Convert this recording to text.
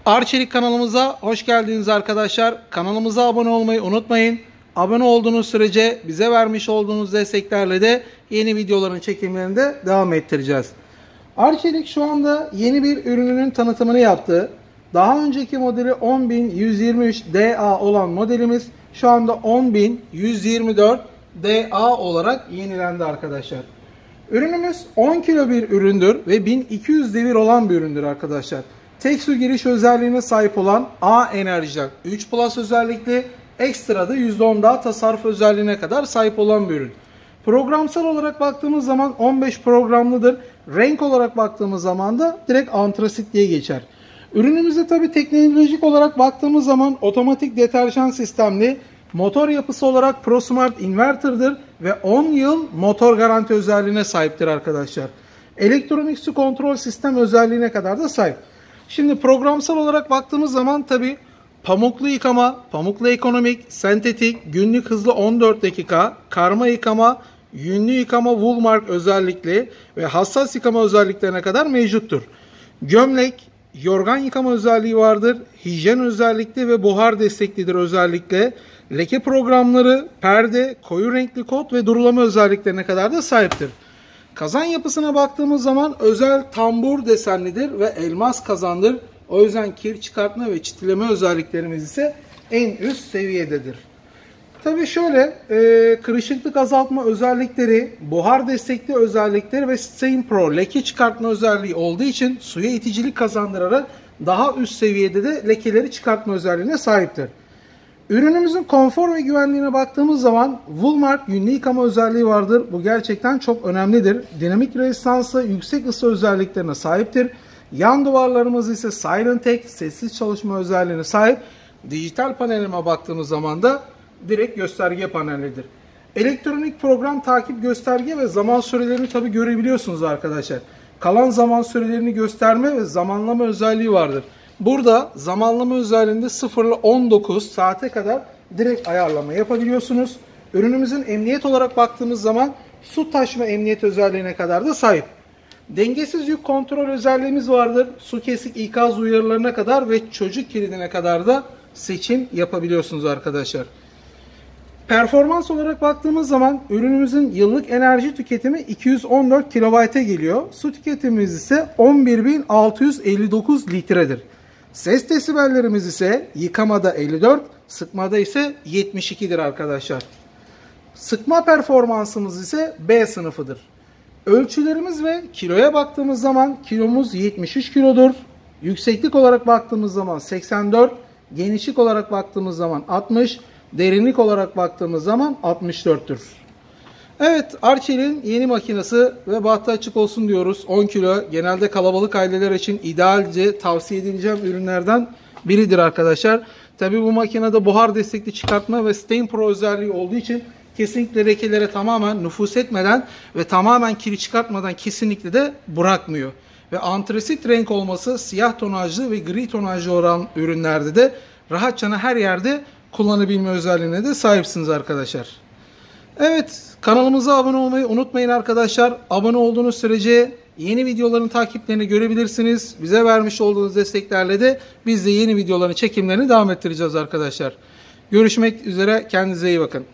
Arçelik kanalımıza hoş geldiniz arkadaşlar. Kanalımıza abone olmayı unutmayın. Abone olduğunuz sürece bize vermiş olduğunuz desteklerle de yeni videoların çekimlerini de devam ettireceğiz. Arçelik şu anda yeni bir ürününün tanıtımını yaptı. Daha önceki modeli 10.123DA olan modelimiz şu anda 10.124DA olarak yenilendi arkadaşlar. Ürünümüz 10 kilo bir üründür ve 1200 devir olan bir üründür arkadaşlar. Tek su giriş özelliğine sahip olan A enerjiden 3 Plus özellikli, ekstra da %10 daha tasarruf özelliğine kadar sahip olan bir ürün. Programsal olarak baktığımız zaman 15 programlıdır. Renk olarak baktığımız zaman da direkt antrasit diye geçer. Ürünümüzde tabi teknolojik olarak baktığımız zaman otomatik deterjan sistemli, motor yapısı olarak ProSmart inverter'dır ve 10 yıl motor garanti özelliğine sahiptir arkadaşlar. Elektronik su kontrol sistem özelliğine kadar da sahip. Şimdi programsal olarak baktığımız zaman tabi pamuklu yıkama, pamuklu ekonomik, sentetik, günlük hızlı 14 dakika, karma yıkama, yünlü yıkama, Woolmark özellikli ve hassas yıkama özelliklerine kadar mevcuttur. Gömlek, yorgan yıkama özelliği vardır. Hijyen özellikli ve buhar desteklidir özellikle. Leke programları, perde, koyu renkli kot ve durulama özelliklerine kadar da sahiptir. Kazan yapısına baktığımız zaman özel tambur desenlidir ve elmas kazandır. O yüzden kir çıkartma ve çitileme özelliklerimiz ise en üst seviyededir. Tabii şöyle kırışıklık azaltma özellikleri, buhar destekli özellikleri ve Stain Pro leke çıkartma özelliği olduğu için suya iticilik kazandırarak daha üst seviyede de lekeleri çıkartma özelliğine sahiptir. Ürünümüzün konfor ve güvenliğine baktığımız zaman Woolmark yünlü yıkama özelliği vardır. Bu gerçekten çok önemlidir. Dinamik rezistansı, yüksek ısı özelliklerine sahiptir. Yan duvarlarımız ise Silentec, sessiz çalışma özelliğine sahip. Dijital panelime baktığımız zaman da direkt gösterge panelidir. Elektronik program takip gösterge ve zaman sürelerini tabi görebiliyorsunuz arkadaşlar. Kalan zaman sürelerini gösterme ve zamanlama özelliği vardır. Burada zamanlama özelliğinde 0 ile 19 saate kadar direkt ayarlama yapabiliyorsunuz. Ürünümüzün emniyet olarak baktığımız zaman su taşma emniyet özelliğine kadar da sahip. Dengesiz yük kontrol özelliğimiz vardır. Su kesik ikaz uyarılarına kadar ve çocuk kilidine kadar da seçim yapabiliyorsunuz arkadaşlar. Performans olarak baktığımız zaman ürünümüzün yıllık enerji tüketimi 214 kW'e geliyor. Su tüketimimiz ise 11.659 litredir. Ses desibellerimiz ise yıkamada 54, sıkmada ise 72'dir arkadaşlar. Sıkma performansımız ise B sınıfıdır. Ölçülerimiz ve kiloya baktığımız zaman kilomuz 73 kilodur. Yükseklik olarak baktığımız zaman 84, genişlik olarak baktığımız zaman 60, derinlik olarak baktığımız zaman 64'tür. Evet, Arçelik'in yeni makinesi ve bahtı açık olsun diyoruz. 10 kilo genelde kalabalık aileler için idealce tavsiye edileceğim ürünlerden biridir arkadaşlar. Tabi bu makinede buhar destekli çıkartma ve Stain Pro özelliği olduğu için kesinlikle lekelere tamamen nüfuz etmeden ve tamamen kiri çıkartmadan kesinlikle de bırakmıyor. Ve antrasit renk olması siyah tonajlı ve gri tonajlı olan ürünlerde de rahatça her yerde kullanabilme özelliğine de sahipsiniz arkadaşlar. Evet, kanalımıza abone olmayı unutmayın arkadaşlar. Abone olduğunuz sürece yeni videoların takiplerini görebilirsiniz. Bize vermiş olduğunuz desteklerle de biz de yeni videoların çekimlerini devam ettireceğiz arkadaşlar. Görüşmek üzere, kendinize iyi bakın.